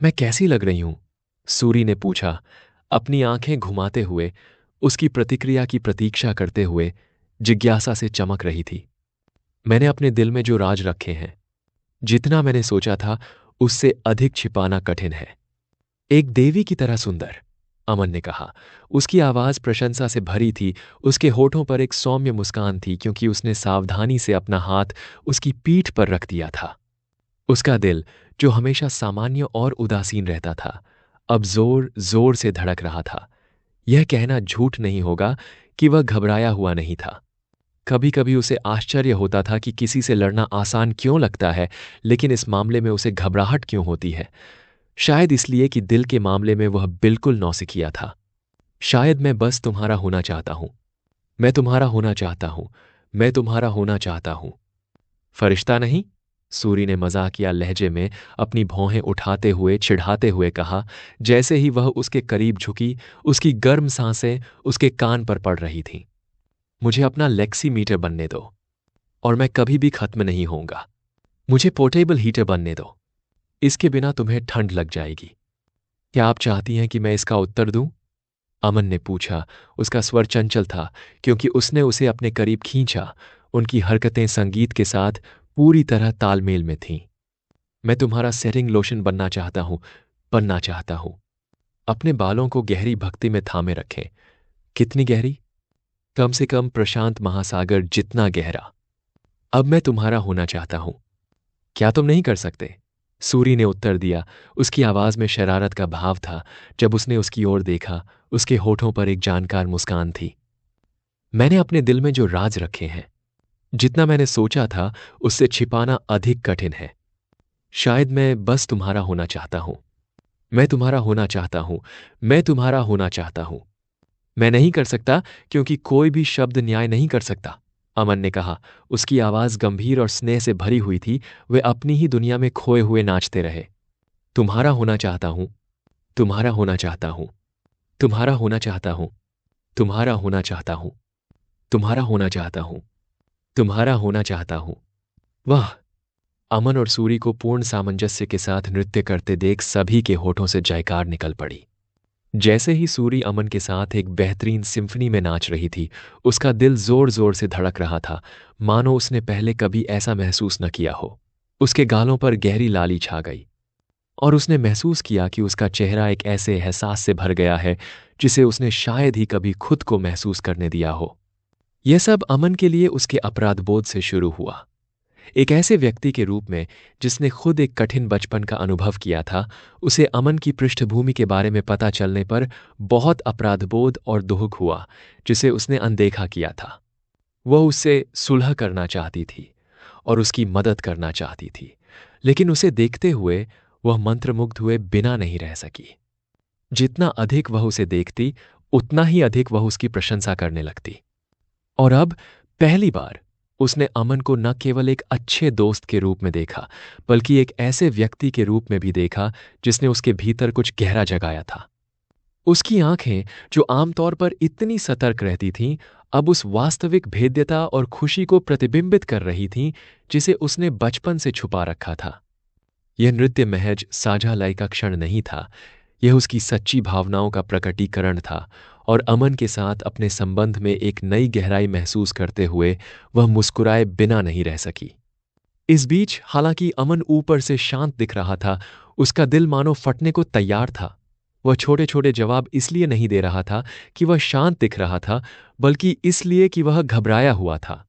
मैं कैसी लग रही हूं? सूरी ने पूछा, अपनी आंखें घुमाते हुए, उसकी प्रतिक्रिया की प्रतीक्षा करते हुए, जिज्ञासा से चमक रही थी। मैंने अपने दिल में जो राज रखे हैं, जितना मैंने सोचा था उससे अधिक छिपाना कठिन है। एक देवी की तरह सुंदर, अमन ने कहा। उसकी आवाज प्रशंसा से भरी थी। उसके होठों पर एक सौम्य मुस्कान थी, क्योंकि उसने सावधानी से अपना हाथ उसकी पीठ पर रख दिया था। उसका दिल, जो हमेशा सामान्य और उदासीन रहता था, अब जोर जोर से धड़क रहा था। यह कहना झूठ नहीं होगा कि वह घबराया हुआ नहीं था। कभी कभी उसे आश्चर्य होता था कि किसी से लड़ना आसान क्यों लगता है, लेकिन इस मामले में उसे घबराहट क्यों होती है। शायद इसलिए कि दिल के मामले में वह बिल्कुल नौसिखिया था। शायद मैं बस तुम्हारा होना चाहता हूं, मैं तुम्हारा होना चाहता हूं, मैं तुम्हारा होना चाहता हूं। फरिश्ता नहीं, सूरी ने मजाकिया लहजे में अपनी भौहें उठाते हुए चिढ़ाते हुए कहा। जैसे ही वह उसके करीब झुकी, उसकी गर्म सांसें उसके कान पर पड़ रही थीं। मुझे अपना लेक्सीमीटर बनने दो, और मैं कभी भी खत्म नहीं होऊंगा। मुझे पोर्टेबल हीटर बनने दो, इसके बिना तुम्हें ठंड लग जाएगी। क्या आप चाहती हैं कि मैं इसका उत्तर दूं? अमन ने पूछा। उसका स्वर चंचल था, क्योंकि उसने उसे अपने करीब खींचा। उनकी हरकतें संगीत के साथ पूरी तरह तालमेल में थीं। मैं तुम्हारा सेटिंग लोशन बनना चाहता हूं। अपने बालों को गहरी भक्ति में थामे रखें। कितनी गहरी? कम से कम प्रशांत महासागर जितना गहरा। अब मैं तुम्हारा होना चाहता हूं। क्या तुम नहीं कर सकते? सूरी ने उत्तर दिया। उसकी आवाज में शरारत का भाव था। जब उसने उसकी ओर देखा, उसके होठों पर एक जानकार मुस्कान थी। मैंने अपने दिल में जो राज रखे हैं, जितना मैंने सोचा था उससे छिपाना अधिक कठिन है। शायद मैं बस तुम्हारा होना चाहता हूं। मैं तुम्हारा होना चाहता हूं। मैं तुम्हारा होना चाहता हूं। मैं नहीं कर सकता क्योंकि कोई भी शब्द न्याय नहीं कर सकता, अमन ने कहा। उसकी आवाज गंभीर और स्नेह से भरी हुई थी। वे अपनी ही दुनिया में खोए हुए नाचते रहे। तुम्हारा होना चाहता हूं। तुम्हारा होना चाहता हूं। तुम्हारा होना चाहता हूं। तुम्हारा होना चाहता हूं। तुम्हारा होना चाहता हूं। तुम्हारा होना चाहता हूं। वाह! अमन और सूरी को पूर्ण सामंजस्य के साथ नृत्य करते देख सभी के होठों से जयकार निकल पड़ी। जैसे ही सूरी अमन के साथ एक बेहतरीन सिम्फनी में नाच रही थी, उसका दिल जोर जोर से धड़क रहा था, मानो उसने पहले कभी ऐसा महसूस न किया हो। उसके गालों पर गहरी लाली छा गई और उसने महसूस किया कि उसका चेहरा एक ऐसे एहसास से भर गया है जिसे उसने शायद ही कभी खुद को महसूस करने दिया हो। यह सब अमन के लिए उसके अपराधबोध से शुरू हुआ। एक ऐसे व्यक्ति के रूप में जिसने खुद एक कठिन बचपन का अनुभव किया था, उसे अमन की पृष्ठभूमि के बारे में पता चलने पर बहुत अपराधबोध और दुख हुआ, जिसे उसने अनदेखा किया था। वह उससे सुलह करना चाहती थी और उसकी मदद करना चाहती थी, लेकिन उसे देखते हुए वह मंत्रमुग्ध हुए बिना नहीं रह सकी। जितना अधिक वह उसे देखती, उतना ही अधिक वह उसकी प्रशंसा करने लगती। और अब पहली बार उसने अमन को न केवल एक अच्छे दोस्त के रूप में देखा, बल्कि एक ऐसे व्यक्ति के रूप में भी देखा जिसने उसके भीतर कुछ गहरा जगाया था। उसकी आंखें, जो आमतौर पर इतनी सतर्क रहती थीं, अब उस वास्तविक भेद्यता और खुशी को प्रतिबिंबित कर रही थीं जिसे उसने बचपन से छुपा रखा था। यह नृत्य महज साझा लय का क्षण नहीं था, यह उसकी सच्ची भावनाओं का प्रकटीकरण था, और अमन के साथ अपने संबंध में एक नई गहराई महसूस करते हुए वह मुस्कुराए बिना नहीं रह सकी। इस बीच हालांकि अमन ऊपर से शांत दिख रहा था, उसका दिल मानो फटने को तैयार था। वह छोटे छोटे जवाब इसलिए नहीं दे रहा था कि वह शांत दिख रहा था, बल्कि इसलिए कि वह घबराया हुआ था।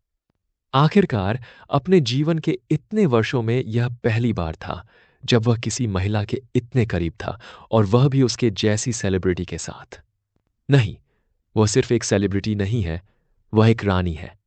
आखिरकार अपने जीवन के इतने वर्षों में यह पहली बार था जब वह किसी महिला के इतने करीब था, और वह भी उसके जैसी सेलिब्रिटी के साथ। नहीं, वह सिर्फ एक सेलिब्रिटी नहीं है, वह एक रानी है।